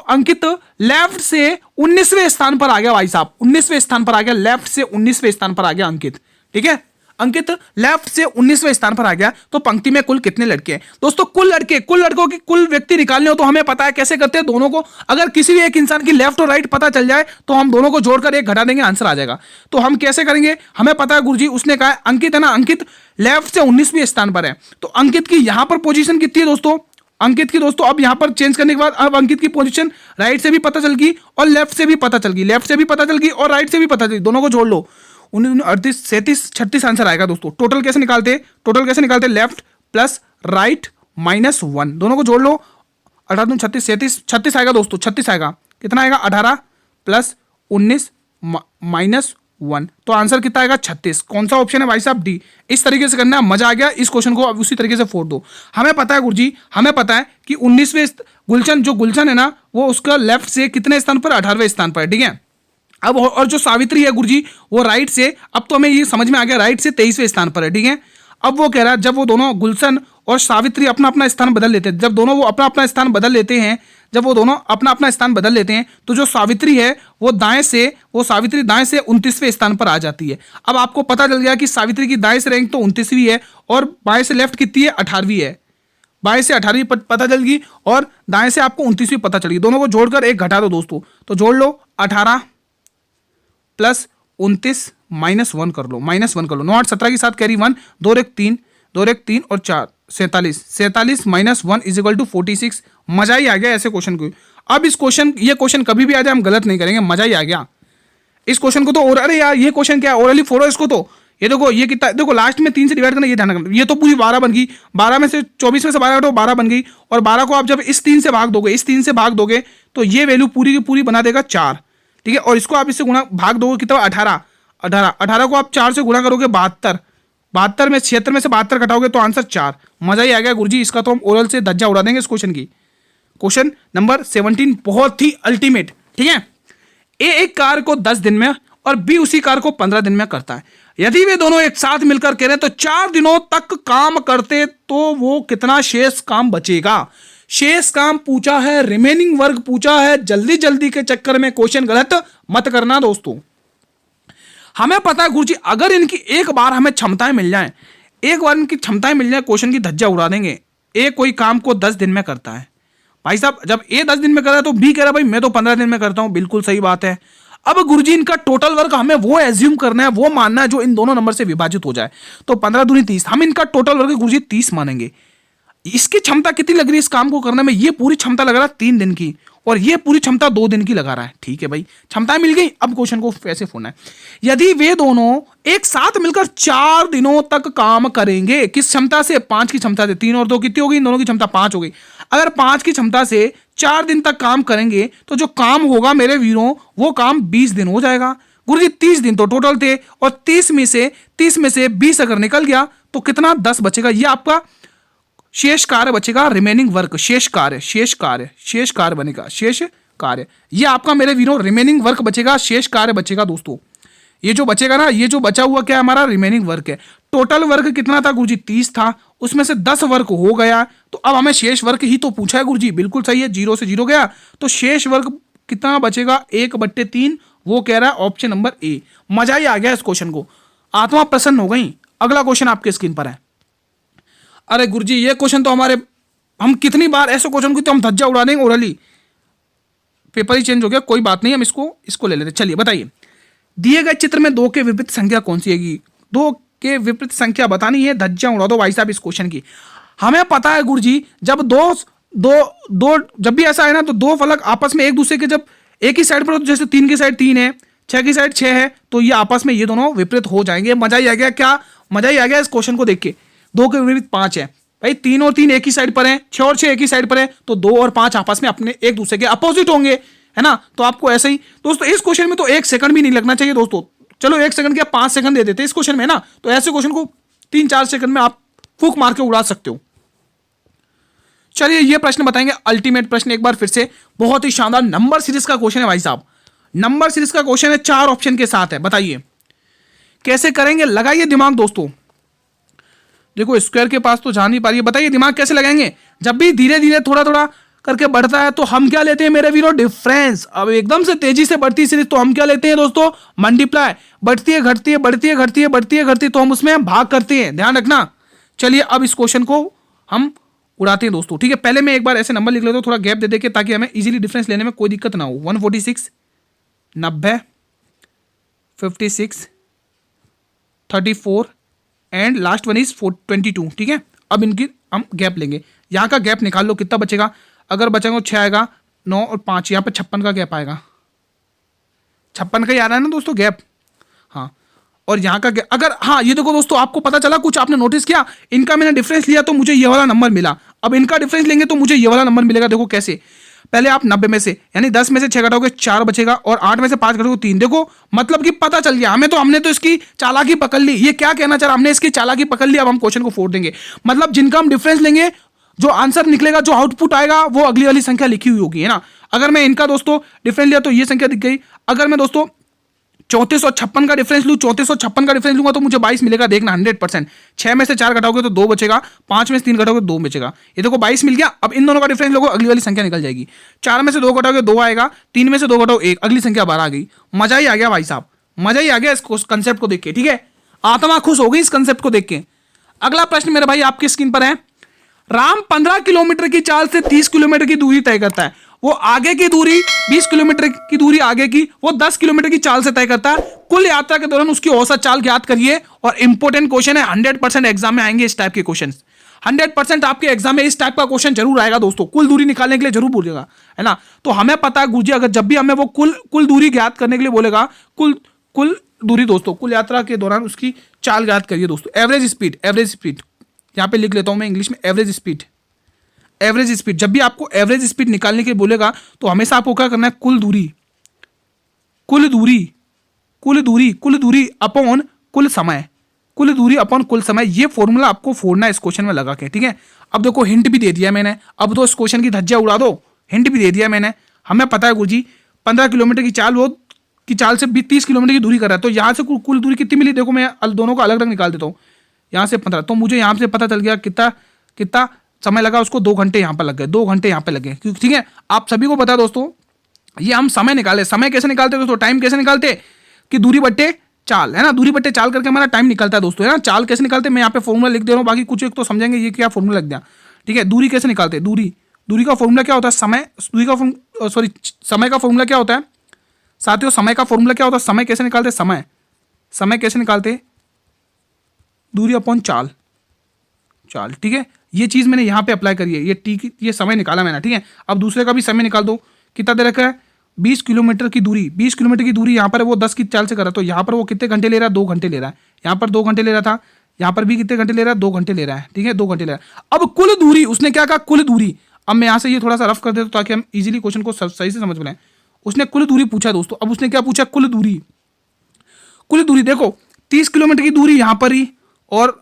अंकित लेफ्ट से 19वें स्थान पर आ गया भाई साहब, 19वें स्थान पर आ गया, लेफ्ट से 19वें स्थान पर आ गया अंकित, ठीक है। अंकित लेफ्ट से 19वें स्थान पर आ गया। तो पंक्ति में कुल कितने लड़के हैं दोस्तों, कुल लड़कों की कुल व्यक्ति निकालने हो तो हमें पता है कैसे करते हैं। दोनों को अगर किसी भी एक इंसान की लेफ्ट और राइट पता चल जाए तो हम दोनों को जोड़कर एक घटा देंगे, आंसर आ जाएगा। तो हम कैसे करेंगे, हमें पता है गुरुजी, उसने कहा अंकित है ना, अंकित लेफ्ट से 19वें स्थान पर है। तो अंकित की यहां पर पोजीशन कितनी है दोस्तों, अंकित की दोस्तों अब यहां पर चेंज करने के बाद अब अंकित की पोजीशन राइट से भी पता चल गई और लेफ्ट से भी पता चल गई, और राइट से भी पता चल गई, दोनों को जोड़ लो। 38, 37, 36 आंसर आएगा दोस्तों। टोटल कैसे निकालते, लेफ्ट प्लस राइट -1, दोनों को जोड़ लो। 18, 36, 36 आएगा दोस्तों, 36 आएगा, कितना आएगा, 18 + 19 -1, तो आंसर कितना आएगा, 36। कौन सा ऑप्शन है भाई साहब, डी। इस तरीके से करना है, मजा आ गया। इस क्वेश्चन को अब उसी तरीके से फोड़ दो। हमें पता है गुरुजी, हमें पता है कि 19वें गुलशन है ना, वो उसका लेफ्ट से कितने स्थान पर, 18वें स्थान पर, ठीक है। अब और जो सावित्री है गुरुजी, वो राइट से, अब तो हमें ये समझ में आ गया, राइट से 23वें स्थान पर है, ठीक है। अब वो कह रहा है जब वो दोनों गुलशन और सावित्री अपना अपना स्थान बदल लेते हैं, जब दोनों वो अपना अपना स्थान बदल लेते हैं, तो जो सावित्री है वो सावित्री दाएं से 29वें स्थान पर आ जाती है। अब आपको पता चल गया कि सावित्री की दाएं से रैंक तो 29वीं है और बाएं से लेफ्ट कितनी है, 18वीं है। बाएं से 18वीं पता चल गई और दाएं से आपको 29वीं पता चल गई। दोनों को जोड़कर एक घटा दो दोस्तों, तो जोड़ लो 18 + 29 -1 कर लो, -1 कर लो। 9 8 17 के साथ कैरी 1, 2 1 3 और 4 47 -1 = 46। मजा ही आ गया ऐसे क्वेश्चन को। अब ये क्वेश्चन कभी भी आ जाए हम गलत नहीं करेंगे, मजा ही आ गया इस क्वेश्चन को तो। और अरे यार ये क्वेश्चन क्या है, ओरली फोड़ो इसको। तो ये देखो, ये कितना, देखो लास्ट में 3 से डिवाइड करना, ये ध्यान रखना। ये तो पूरी 12 बन गई, 12 में से 24 में से 12 हटाओ, 12 बन गई। और 12 को आप जब इस 3 से भाग दोगे तो ये वैल्यू पूरी की पूरी बना देगा 4, ठीक है। और इसको आप इससे भाग दोगे कितना, 18 को आप 4 से गुणा करोगे 72 में 76 में से 72 घटाओगे तो आंसर 4। मजा ही आ गया गुरुजी, इसका तो हम ओरल से धज्जा उड़ा देंगे इस क्वेश्चन की। क्वेश्चन नंबर 17 बहुत ही अल्टीमेट, ठीक है। ए एक कार्य को 10 दिन में और बी उसी कार्य को 15 दिन में करता है। यदि वे दोनों एक साथ मिलकर करें तो 4 दिनों तक काम करते तो वो कितना शेष काम बचेगा। शेष काम पूछा है, रिमेनिंग वर्क पूछा है। जल्दी जल्दी के चक्कर में क्वेश्चन गलत मत करना दोस्तों। हमें पता है गुरुजी, अगर इनकी एक बार हमें क्षमताएं मिल जाएं, क्वेश्चन की धज्जा उड़ा देंगे। ए कोई काम को 10 दिन में करता है भाई साहब, जब ए 10 दिन में कर रहा है तो बी कह रहा है भाई मैं तो 15 दिन में करता हूं, बिल्कुल सही बात है। अब गुरुजी इनका टोटल वर्क हमें वो एज्यूम करना है, वो मानना है जो इन दोनों नंबर से विभाजित हो जाए। तो 15 दूनी 30, हम इनका टोटल वर्क गुरुजी 30 मानेंगे। इसकी क्षमता कितनी लग रही है इस काम को करने में, ये पूरी क्षमता लग रहा है 3 दिन की और ये पूरी क्षमता 2 दिन की लगा रहा है, ठीक है भाई, क्षमताएं मिल गई। अब क्वेश्चन को कैसे फोड़ना है। यदि वे दोनों एक साथ मिलकर 4 दिनों तक काम करेंगे, किस क्षमता से, 5 की क्षमता से। 3 और 2 कितनी हो गई, इन दोनों की क्षमता 5 हो गई। अगर 5 की क्षमता से 4 दिन तक काम करेंगे तो जो काम होगा मेरे वीरों, वो काम 20 दिन हो जाएगा। गुरुजी 30 दिन तो टोटल थे और 30 में से 20 अगर निकल गया तो कितना, 10 बचेगा। ये आपका शेष कार्य बचेगा, रिमेनिंग वर्क, शेष कार्य बनेगा, शेष कार्य। ये आपका मेरे वीरों रिमेनिंग वर्क बचेगा, शेष कार्य बचेगा दोस्तों। ये जो बचेगा ना, ये जो बचा हुआ क्या है हमारा रिमेनिंग वर्क है। टोटल वर्क कितना था गुरुजी 30 था, उसमें से 10 वर्क हो गया, तो अब हमें शेष वर्क ही तो पूछा है गुरुजी। बिल्कुल सही है, 0 से 0 गया, तो शेष वर्क कितना बचेगा 1/3, वो कह रहा है ऑप्शन नंबर ए। मजा ही आ गया इस क्वेश्चन को, आत्मा प्रसन्न हो गई। अगला क्वेश्चन आपके स्क्रीन पर है। अरे गुरुजी ये क्वेश्चन तो हमारे, हम कितनी बार ऐसे क्वेश्चन को तो हम धज्जा उड़ा देंगे, ओरली पेपर ही चेंज हो गया, कोई बात नहीं, हम इसको ले लेते। चलिए बताइए, दिए गए चित्र में 2 के विपरीत संख्या कौन सी है? 2 के विपरीत संख्या बतानी है, धज्जा उड़ा दो भाई साहब इस क्वेश्चन की। हमें पता है गुरुजी, जब दो जब भी ऐसा है ना, तो 2 फलक आपस में एक दूसरे के जब एक ही साइड पर, जैसे 3 की साइड 3 है, 6 की साइड 6 है, तो ये आपस में ये दोनों विपरीत हो जाएंगे। मजा ही आ गया, क्या मजा ही आ गया इस क्वेश्चन को देख के। 2 के विपरीत 5 है भाई, 3 और 3 एक ही साइड पर है, 6 और 6 एक ही साइड पर है, तो 2 और 5 आपस में अपने एक दूसरे के अपोजिट होंगे, है ना। तो आपको ऐसे ही दोस्तों इस क्वेश्चन में तो 1 सेकंड भी नहीं लगना चाहिए दोस्तों। चलो 1 सेकंड क्या 5 सेकंड दे देते इस क्वेश्चन में ना, तो ऐसे क्वेश्चन को 3-4 सेकंड में आप फूक मार के उड़ा सकते हो। चलिए ये प्रश्न बताएंगे, अल्टीमेट प्रश्न एक बार फिर से, बहुत ही शानदार नंबर सीरीज का क्वेश्चन है भाई साहब। नंबर सीरीज का क्वेश्चन है, 4 ऑप्शन के साथ है। बताइए कैसे करेंगे, लगाइए दिमाग दोस्तों। देखो स्क्वायर के पास तो जा नहीं पा रही है, बताइए दिमाग कैसे लगाएंगे। जब भी धीरे धीरे थोड़ा थोड़ा करके बढ़ता है तो हम क्या लेते हैं मेरे वीरों, डिफरेंस। अब एकदम से तेजी से बढ़ती सीरीज तो हम क्या लेते हैं दोस्तों, मल्टीप्लाई। बढ़ती है घटती है, बढ़ती है घटती है, बढ़ती है घटती है, तो हम उसमें भाग करते हैं, ध्यान रखना। चलिए अब इस क्वेश्चन को हम उड़ाते हैं दोस्तों, ठीक है। पहले मैं एक बार ऐसे नंबर लिख लेता हूं, थोड़ा गैप दे के, ताकि हमें इजीली डिफरेंस लेने में कोई दिक्कत ना हो। 146, 90, 56, 34 एंड लास्ट वन इज 22, ठीक है। अब इनकी हम गैप लेंगे, यहाँ का गैप निकाल लो कितना बचेगा। अगर बचेगा 6 आएगा, 9 और 5, यहाँ पे 56 का गैप आएगा। 56 का ही आ रहा है ना दोस्तों गैप, हाँ। और यहाँ का गैप, अगर हाँ ये देखो दोस्तों, आपको पता चला कुछ, आपने नोटिस किया, इनका मैंने डिफरेंस लिया तो मुझे ये वाला नंबर मिला। अब इनका डिफरेंस लेंगे तो मुझे ये वाला नंबर मिलेगा। देखो कैसे, पहले आप 90 में से यानी 10 में से 6 घटाओगे 4 बचेगा, और 8 में से 5 घटाओगे 3। देखो मतलब कि पता चल गया हमें, तो हमने तो इसकी चालाकी पकड़ ली। ये क्या कहना चाह रहा, हमने इसकी चालाकी पकड़ ली। अब हम क्वेश्चन को फोड़ देंगे, मतलब जिनका हम डिफरेंस लेंगे, जो आंसर निकलेगा, जो आउटपुट आएगा, वो अगली वाली संख्या लिखी हुई होगी, है ना। अगर मैं इनका दोस्तों डिफरेंस लिया तो ये संख्या दिख गई। अगर मैं दोस्तों 34 और 56 का डिफरेंस लूँ, 34 और 56 का डिफरेंस लूंगा तो मुझे 22 मिलेगा। देखना 100%। 6 में से 4 घटाओगे तो 2 बचेगा, 5 में से 3 घटाओगे तो 2 बचेगा। ये देखो 22 मिल गया। अब इन दोनों का डिफरेंस लोगो, अगली वाली संख्या निकल जाएगी। 4 में से 2 घटाओगे 2 आएगा, 3 में से 2 घटाओ 1, अगली संख्या 12 आ गई। मजा ही आ गया भाई साहब, मजा ही आ गया इस कंसेप्ट को देख के, ठीक है। आत्मा खुश हो गई इस कंसेप्ट को देख के। अगला प्रश्न मेरे भाई आपकी स्क्रीन पर है। राम 15 किलोमीटर की चाल से 30 किलोमीटर की दूरी तय करता है। वो आगे की दूरी 20 किलोमीटर की दूरी आगे की वो 10 किलोमीटर की चाल से तय करता है। कुल यात्रा के दौरान उसकी औसत चाल ज्ञात करिए। और इंपॉर्टेंट क्वेश्चन है, 100% एग्जाम में आएंगे इस टाइप के क्वेश्चन। 100% आपके एग्जाम में इस टाइप का क्वेश्चन जरूर आएगा दोस्तों। कुल दूरी निकालने के लिए जरूर बोलेगा, है ना। तो हमें पता है गुरुजी, अगर जब भी हमें वो कुल दूरी ज्ञात करने के लिए बोलेगा, कुल दूरी दोस्तों, कुल यात्रा के दौरान उसकी चाल ज्ञात करिए दोस्तों। एवरेज स्पीड यहां पे लिख लेता हूं मैं इंग्लिश में, एवरेज स्पीड। जब भी आपको एवरेज स्पीड निकालने के लिए बोलेगा तो हमेशा आपको क्या करना है, कुल दूरी अपॉन कुल समय, ये फॉर्मूला आपको फोड़ना है इस क्वेश्चन में लगा के, ठीक है। अब देखो हिंट भी दे दिया मैंने, अब तो इस क्वेश्चन की धज्जियां उड़ा दो। हिंट भी दे दिया मैंने, हमें पता है गुरुजी 15 किलोमीटर की चाल से 30 किलोमीटर की दूरी कर रहा है। तो यहाँ से कुल दूरी कितनी मिली, देखो मैं दोनों को अलग अलग निकाल देता हूँ। यहाँ से 15, तो मुझे यहाँ से पता चल गया कितना समय लगा उसको, 2 घंटे यहाँ पर लग गए, 2 घंटे यहाँ पे लग गए, क्योंकि ठीक है। आप सभी को पता दोस्तों, ये हम समय निकाले। समय कैसे निकालते दोस्तों, टाइम कैसे निकालते कि दूरी बट्टे चाल, है ना। दूरी बट्टे चाल करके हमारा टाइम निकलता है दोस्तों, है ना। चाल कैसे निकालते, मैं यहाँ पे फॉर्मूला लिख दे रहा हूँ, बाकी कुछ एक तो समझेंगे ये क्या फॉर्मूला लग गया, ठीक है। दूरी कैसे निकालते, दूरी का फॉर्मूला क्या होता है, समय का फॉर्मूला क्या होता है साथियों, समय का फॉर्मूला क्या होता है, समय कैसे निकालते, समय कैसे निकालते, दूरी अपॉन चाल, ठीक है। ये चीज मैंने यहां पे अप्लाई करी है, ये समय निकाला मैंने, ठीक है। अब दूसरे का भी समय निकाल दो, कितना दे रखा है, 20 किलोमीटर की दूरी यहाँ पर वो 10 की चाल से कर रहा है, तो यहाँ पर वो कितने घंटे ले रहा है, 2 घंटे ले रहा है। यहाँ पर 2 घंटे ले रहा था, यहाँ पर भी कितने घंटे ले रहा है, 2 घंटे ले रहा है, ठीक है, 2 घंटे ले रहा है। अब कुल दूरी उसने क्या कहा, कुल दूरी। अब मैं यहाँ से ये थोड़ा सा रफ कर देता हूँ ताकि हम इजीली क्वेश्चन को सही से समझ पाए। उसने कुल दूरी पूछा दोस्तों। अब उसने क्या पूछा, कुल दूरी देखो 30 किलोमीटर की दूरी यहाँ पर ही, और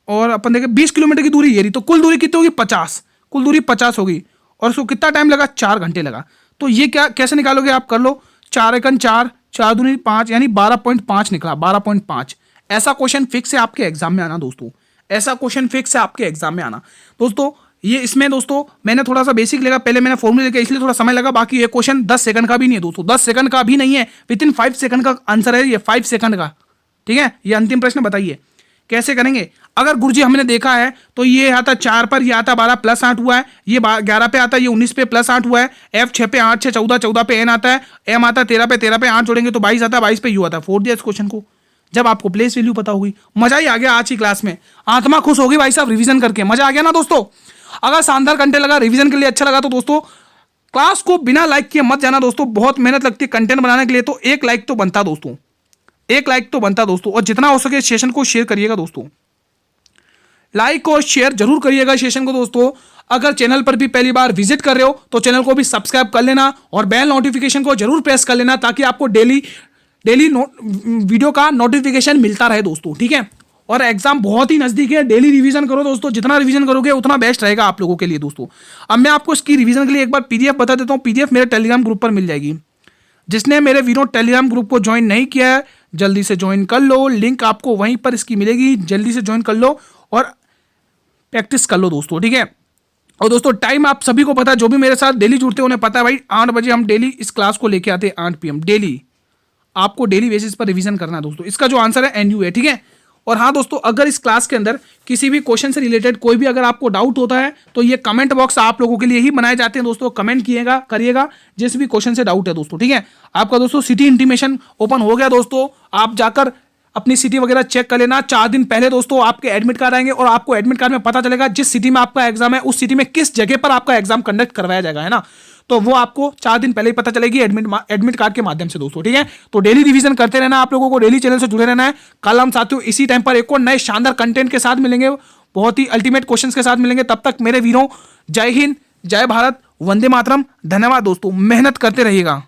अपन देखें 20 किलोमीटर की दूरी ये रही, तो कुल दूरी कितनी होगी, 50। कुल दूरी 50 होगी, और उसको कितना टाइम लगा, 4 घंटे लगा। तो ये क्या कैसे निकालोगे आप, कर लो 4 एकन 4, 4 दूनी 5 यानी 12.5 निकला, 12.5। ऐसा क्वेश्चन फिक्स है आपके एग्जाम में आना दोस्तों, ऐसा क्वेश्चन फिक्स है आपके एग्जाम में आना दोस्तों। ये इसमें दोस्तों मैंने थोड़ा सा बेसिक लेगा, पहले मैंने फॉर्मूले लेके इसलिए थोड़ा समय लगा। बाकी ये क्वेश्चन 10 सेकंड का भी नहीं है दोस्तों, 10 सेकंड का भी नहीं है, विदिन 5 सेकंड का आंसर है ये, 5 सेकंड का। ठीक है, ये अंतिम प्रश्न बताइए कैसे करेंगे। अगर गुरुजी हमने देखा है तो ये आता 4 पर, ये आता 12 प्लस 8 हुआ है, ये 11 पे आता है, ये 19 पे प्लस 8 हुआ है, F 6 पे 8 6 14, 14 पे N आता है, M आता है 13 पे 8 जोड़ेंगे तो 22 आता है, 22 पे U आता है। फोड़ दिया इस क्वेश्चन को। जब आपको प्लेस वैल्यू पता होगी, मजा ही आ गया आज की क्लास में, आत्मा खुश होगी भाई साहब रिवीजन करके, मजा आ गया ना दोस्तों। अगर शानदार कंटेंट लगा, रिवीजन के लिए अच्छा लगा तो दोस्तों क्लास को बिना लाइक किए मत जाना दोस्तों, बहुत मेहनत लगती है कंटेंट बनाने के लिए, तो एक लाइक तो बनता दोस्तों, एक लाइक तो बनता दोस्तों। और जितना हो सके सेशन को शेयर करिएगा दोस्तों, लाइक और शेयर जरूर करिएगा सेशन को दोस्तों। अगर चैनल पर भी पहली बार विजिट कर रहे हो तो चैनल को भी सब्सक्राइब कर लेना और बेल नोटिफिकेशन को जरूर प्रेस कर लेना, ताकि आपको डेली वीडियो का नोटिफिकेशन मिलता रहे दोस्तों। ठीक है, और एग्जाम बहुत ही नजदीक है, डेली रिवीजन करो दोस्तों, जितना रिवीजन करोगे उतना बेस्ट रहेगा आप लोगों के लिए दोस्तों। अब मैं आपको इसकी रिवीजन के लिए एक बार पीडीएफ बता देता हूँ, पीडीएफ मेरे टेलीग्राम ग्रुप पर मिल जाएगी। जिसने मेरे वीडियो टेलीग्राम ग्रुप को ज्वाइन नहीं किया है जल्दी से ज्वाइन कर लो, लिंक आपको वहीं पर इसकी मिलेगी, जल्दी से ज्वाइन कर लो और प्रैक्टिस कर लो दोस्तों। ठीक है, और दोस्तों टाइम आप सभी को पता है, जो भी मेरे साथ डेली जुड़ते हैं उन्हें पता है भाई, 8 बजे हम डेली इस क्लास को लेके आते हैं, 8 PM डेली। आपको डेली बेसिस पर रिवीजन करना है दोस्तों। इसका जो आंसर है NU है। ठीक है, और हाँ दोस्तों, अगर इस क्लास के अंदर किसी भी क्वेश्चन से रिलेटेड कोई भी अगर आपको डाउट होता है तो ये कमेंट बॉक्स आप लोगों के लिए ही बनाए जाते हैं दोस्तों, कमेंट करिएगा जिस भी क्वेश्चन से डाउट है दोस्तों। ठीक है, आपका दोस्तों सिटी इंटीमेशन ओपन हो गया दोस्तों, आप जाकर अपनी सिटी वगैरह चेक कर लेना। 4 दिन पहले दोस्तों आपके एडमिट कार्ड आएंगे और आपको एडमिट कार्ड में पता चलेगा जिस सिटी में आपका एग्जाम है उस सिटी में किस जगह पर आपका एग्जाम कंडक्ट करवाया जाएगा, है ना। तो वो आपको 4 दिन पहले ही पता चलेगी एडमिट कार्ड के माध्यम से दोस्तों। ठीक है, तो डेली रिवीजन करते रहना, आप लोगों को डेली चैनल से जुड़े रहना है। कल हम साथियों इसी टाइम पर एक और नए शानदार कंटेंट के साथ मिलेंगे, बहुत ही अल्टीमेट क्वेश्चंस के साथ मिलेंगे। तब तक मेरे वीरों, जय हिंद, जय भारत, वंदे मातरम। धन्यवाद दोस्तों, मेहनत करते रहिएगा।